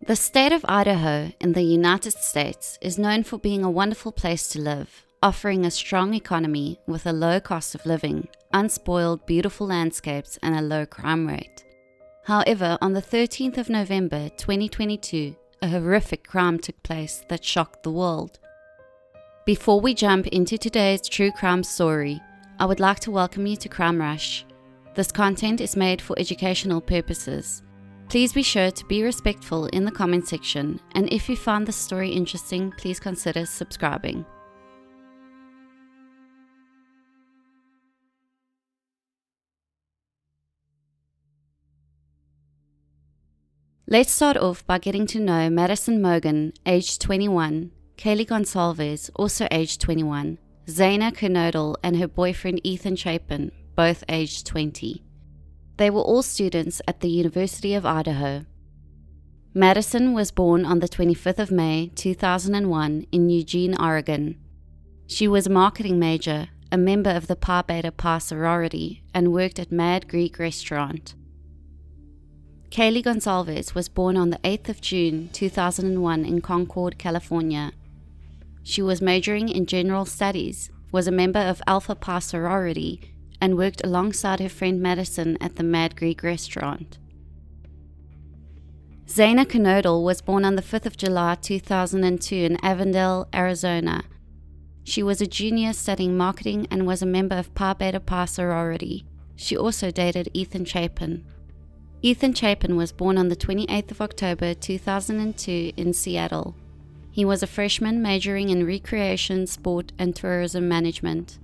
The state of Idaho in the United States is known for being a wonderful place to live, offering a strong economy with a low cost of living, unspoiled, beautiful landscapes, and a low crime rate. However, on the 13th of November 2022, a horrific crime took place that shocked the world. Before we jump into today's true crime story, I would like to welcome you to Crime Rush. This content is made for educational purposes. Please be sure to be respectful in the comment section, and if you found this story interesting, please consider subscribing. Let's start off by getting to know Madison Mogan, aged 21, Kaylee Gonsalves, also aged 21, Zaina Kernodle and her boyfriend Ethan Chapin, both aged 20. They were all students at the University of Idaho. Madison was born on the 25th of May 2001 in Eugene, Oregon. She was a marketing major, a member of the Pi Beta Pi sorority, and worked at Mad Greek Restaurant. Kaylee Gonsalves was born on the 8th of June 2001 in Concord, California. She was majoring in general studies, was a member of Alpha Pi sorority, and worked alongside her friend Madison at the Mad Greek Restaurant. Zaina Kernodle was born on the 5th of July 2002 in Avondale, Arizona. She was a junior studying marketing and was a member of Pi Beta Pi sorority. She also dated Ethan Chapin. Ethan Chapin was born on the 28th of October 2002 in Seattle. He was a freshman majoring in recreation, sport, and tourism management.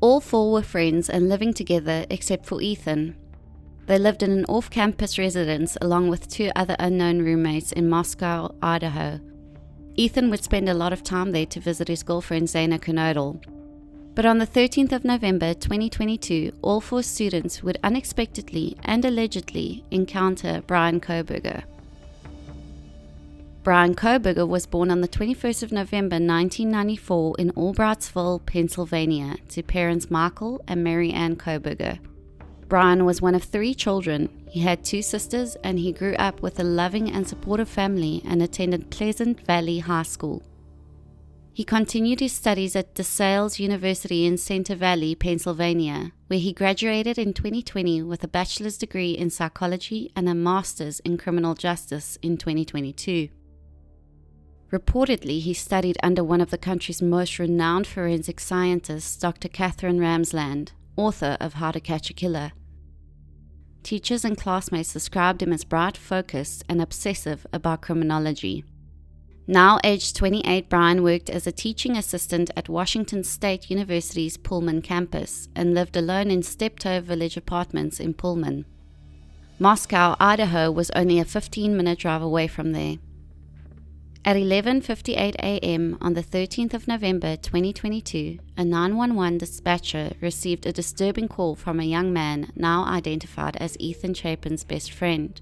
All four were friends and living together except for Ethan. They lived in an off-campus residence along with two other unknown roommates in Moscow, Idaho. Ethan would spend a lot of time there to visit his girlfriend Zaina Kernodle. But on the 13th of November 2022, all four students would unexpectedly and allegedly encounter Bryan Kohberger. Bryan Kohberger was born on the 21st of November 1994 in Albrightsville, Pennsylvania, to parents Michael and Mary Ann Kohberger. Bryan was one of three children. He had two sisters, and he grew up with a loving and supportive family and attended Pleasant Valley High School. He continued his studies at DeSales University in Center Valley, Pennsylvania, where he graduated in 2020 with a bachelor's degree in psychology and a master's in criminal justice in 2022. Reportedly, he studied under one of the country's most renowned forensic scientists, Dr. Catherine Ramsland, author of How to Catch a Killer. Teachers and classmates described him as bright, focused, and obsessive about criminology. Now aged 28, Bryan worked as a teaching assistant at Washington State University's Pullman campus and lived alone in Steptoe Village apartments in Pullman. Moscow, Idaho was only a 15-minute drive away from there. At 11:58 a.m. on the 13th of November 2022, a 911 dispatcher received a disturbing call from a young man now identified as Ethan Chapin's best friend.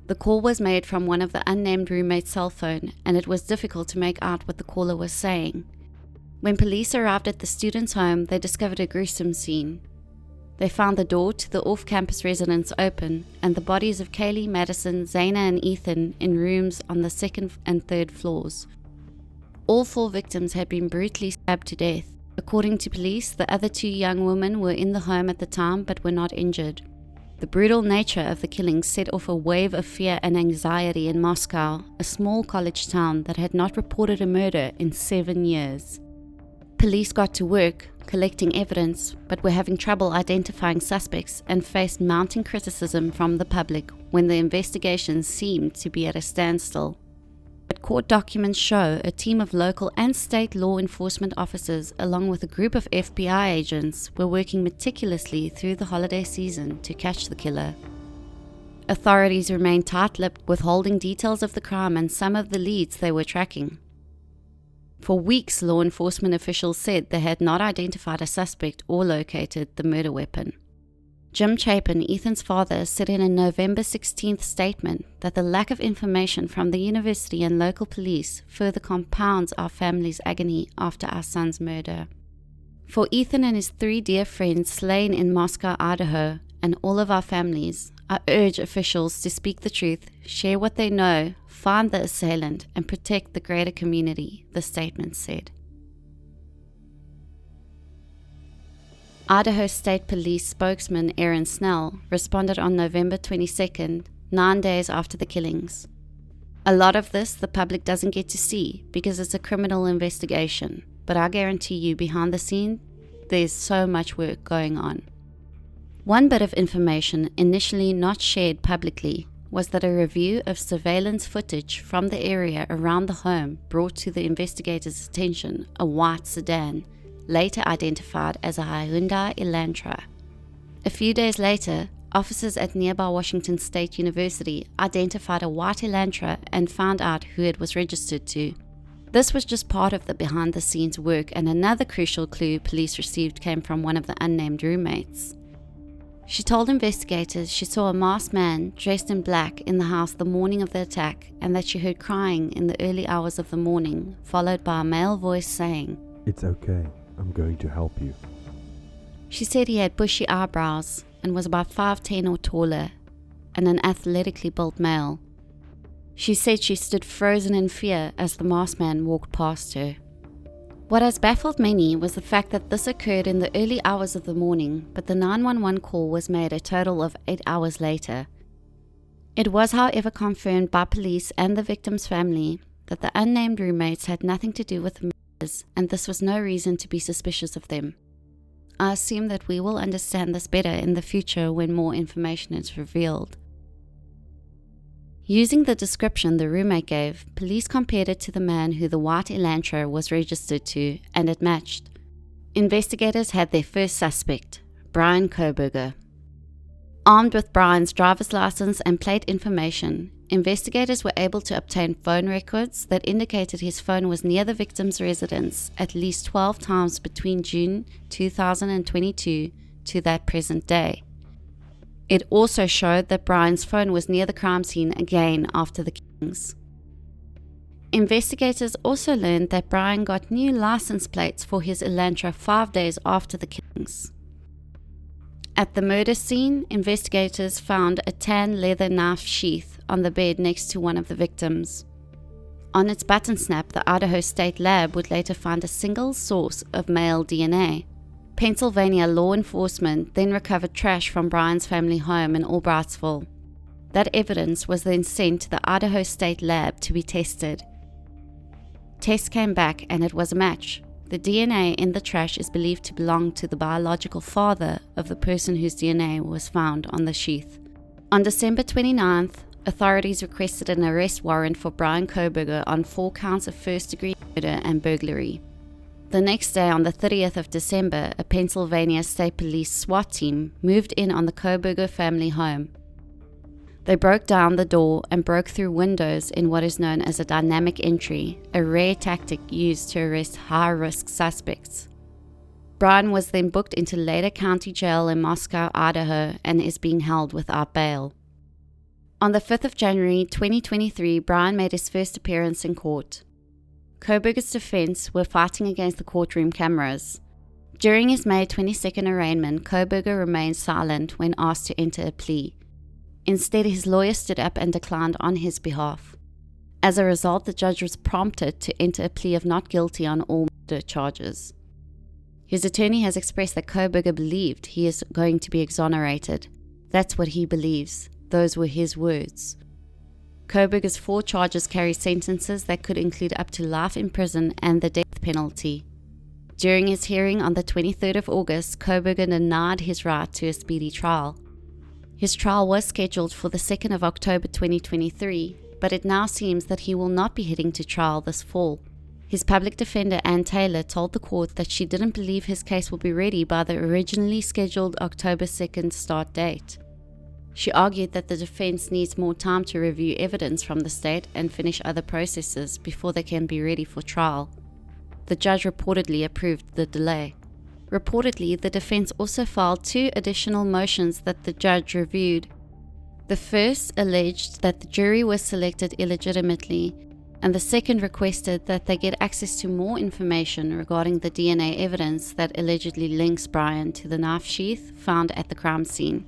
The call was made from one of the unnamed roommate's cell phone, and it was difficult to make out what the caller was saying. When police arrived at the student's home, they discovered a gruesome scene. They found the door to the off-campus residence open and the bodies of Kaylee, Madison, Zaina, and Ethan in rooms on the second and third floors. All four victims had been brutally stabbed to death. According to police, the other two young women were in the home at the time but were not injured. The brutal nature of the killings set off a wave of fear and anxiety in Moscow, a small college town that had not reported a murder in 7 years. Police got to work, collecting evidence, but were having trouble identifying suspects and faced mounting criticism from the public when the investigation seemed to be at a standstill. But court documents show a team of local and state law enforcement officers, along with a group of FBI agents, were working meticulously through the holiday season to catch the killer. Authorities remained tight-lipped, withholding details of the crime and some of the leads they were tracking. For weeks, law enforcement officials said they had not identified a suspect or located the murder weapon. Jim Chapin, Ethan's father, said in a November 16th statement that the lack of information from the university and local police further compounds our family's agony after our son's murder. For Ethan and his three dear friends slain in Moscow, Idaho, and all of our families, I urge officials to speak the truth, share what they know, find the assailant, and protect the greater community, the statement said. Idaho State Police spokesman Aaron Snell responded on November 22nd, 9 days after the killings. A lot of this the public doesn't get to see because it's a criminal investigation, but I guarantee you behind the scene, there's so much work going on. One bit of information initially not shared publicly was that a review of surveillance footage from the area around the home brought to the investigators' attention a white sedan, later identified as a Hyundai Elantra. A few days later, officers at nearby Washington State University identified a white Elantra and found out who it was registered to. This was just part of the behind-the-scenes work, and another crucial clue police received came from one of the unnamed roommates. She told investigators she saw a masked man dressed in black in the house the morning of the attack, and that she heard crying in the early hours of the morning, followed by a male voice saying, "It's okay, I'm going to help you." She said he had bushy eyebrows and was about 5'10" or taller, and an athletically built male. She said she stood frozen in fear as the masked man walked past her. What has baffled many was the fact that this occurred in the early hours of the morning, but the 911 call was made a total of 8 hours later. It was, however, confirmed by police and the victim's family that the unnamed roommates had nothing to do with the murders, and this was no reason to be suspicious of them. I assume that we will understand this better in the future when more information is revealed. Using the description the roommate gave, police compared it to the man who the white Elantra was registered to, and it matched. Investigators had their first suspect, Bryan Kohberger. Armed with Bryan's driver's license and plate information, investigators were able to obtain phone records that indicated his phone was near the victim's residence at least 12 times between June 2022 to that present day. It also showed that Bryan's phone was near the crime scene again after the killings. Investigators also learned that Bryan got new license plates for his Elantra 5 days after the killings. At the murder scene, investigators found a tan leather knife sheath on the bed next to one of the victims. On its button snap, the Idaho State Lab would later find a single source of male DNA. Pennsylvania law enforcement then recovered trash from Bryan's family home in Albrightsville. That evidence was then sent to the Idaho State Lab to be tested. Tests came back and it was a match. The DNA in the trash is believed to belong to the biological father of the person whose DNA was found on the sheath. On December 29th, authorities requested an arrest warrant for Bryan Kohberger on 4 counts of first-degree murder and burglary. The next day, on the 30th of December, a Pennsylvania State Police SWAT team moved in on the Kohberger family home. They broke down the door and broke through windows in what is known as a dynamic entry, a rare tactic used to arrest high-risk suspects. Bryan was then booked into Leda County Jail in Moscow, Idaho, and is being held without bail. On the 5th of January 2023, Bryan made his first appearance in court. Kohberger's defense were fighting against the courtroom cameras. During his May 22nd arraignment, Kohberger remained silent when asked to enter a plea. Instead, his lawyer stood up and declined on his behalf. As a result, the judge was prompted to enter a plea of not guilty on all murder charges. His attorney has expressed that Kohberger believed he is going to be exonerated. That's what he believes. Those were his words. Kohberger's 4 charges carry sentences that could include up to life in prison and the death penalty. During his hearing on the 23rd of August, Kohberger denied his right to a speedy trial. His trial was scheduled for the 2nd of October 2023, but it now seems that he will not be heading to trial this fall. His public defender, Ann Taylor, told the court that she didn't believe his case will be ready by the originally scheduled October 2nd start date. She argued that the defense needs more time to review evidence from the state and finish other processes before they can be ready for trial. The judge reportedly approved the delay. Reportedly, the defense also filed 2 additional motions that the judge reviewed. The first alleged that the jury was selected illegitimately, and the second requested that they get access to more information regarding the DNA evidence that allegedly links Bryan to the knife sheath found at the crime scene.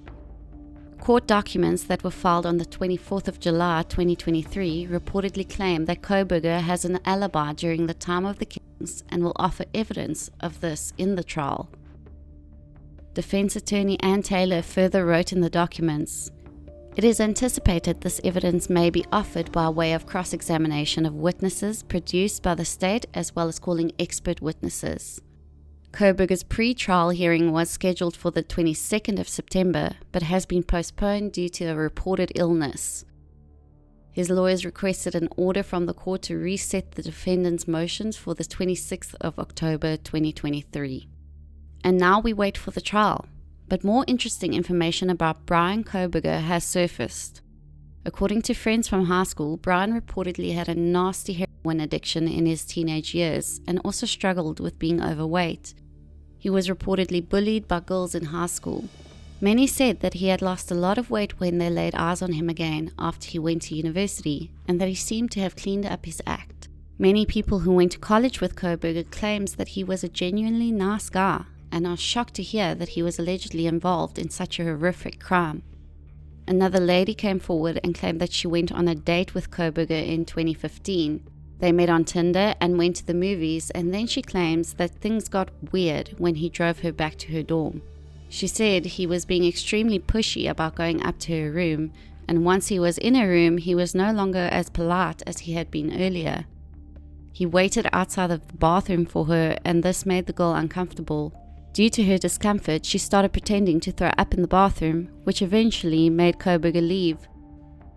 Court documents that were filed on the 24th of July 2023 reportedly claim that Kohberger has an alibi during the time of the killings and will offer evidence of this in the trial. Defense attorney Ann Taylor further wrote in the documents, "It is anticipated this evidence may be offered by way of cross-examination of witnesses produced by the state as well as calling expert witnesses." Kohberger's pre-trial hearing was scheduled for the 22nd of September, but has been postponed due to a reported illness. His lawyers requested an order from the court to reset the defendant's motions for the 26th of October 2023. And now we wait for the trial, but more interesting information about Bryan Kohberger has surfaced. According to friends from high school, Bryan reportedly had a nasty heroin addiction in his teenage years and also struggled with being overweight. He was reportedly bullied by girls in high school. Many said that he had lost a lot of weight when they laid eyes on him again after he went to university, and that he seemed to have cleaned up his act. Many people who went to college with Kohberger claims that he was a genuinely nice guy, and are shocked to hear that he was allegedly involved in such a horrific crime. Another lady came forward and claimed that she went on a date with Kohberger in 2015. They met on Tinder and went to the movies, and then she claims that things got weird when he drove her back to her dorm. She said he was being extremely pushy about going up to her room, and once he was in her room, he was no longer as polite as he had been earlier. He waited outside of the bathroom for her, and this made the girl uncomfortable. Due to her discomfort, she started pretending to throw up in the bathroom, which eventually made Kohberger leave.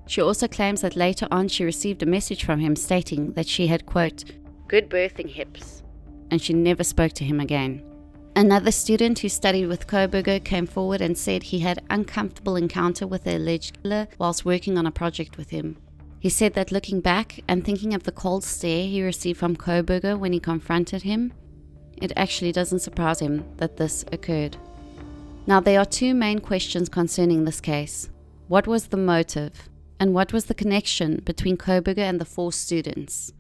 She also claims that later on she received a message from him stating that she had, quote, "good birthing hips," and she never spoke to him again. Another student who studied with Kohberger came forward and said he had an uncomfortable encounter with the alleged killer whilst working on a project with him. He said that looking back and thinking of the cold stare he received from Kohberger when he confronted him, it actually doesn't surprise him that this occurred. Now, there are two main questions concerning this case. What was the motive? And what was the connection between Kohberger and the 4 students?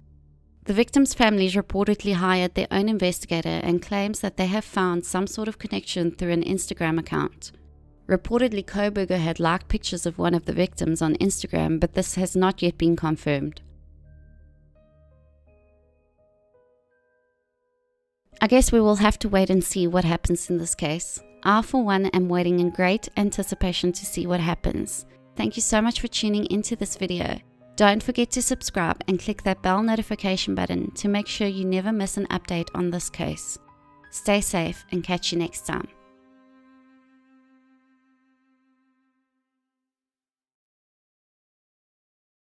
The victims' families reportedly hired their own investigator and claims that they have found some sort of connection through an Instagram account. Reportedly, Kohberger had liked pictures of one of the victims on Instagram, but this has not yet been confirmed. I guess we will have to wait and see what happens in this case. I, for one, am waiting in great anticipation to see what happens. Thank you so much for tuning into this video. Don't forget to subscribe and click that bell notification button to make sure you never miss an update on this case. Stay safe and catch you next time.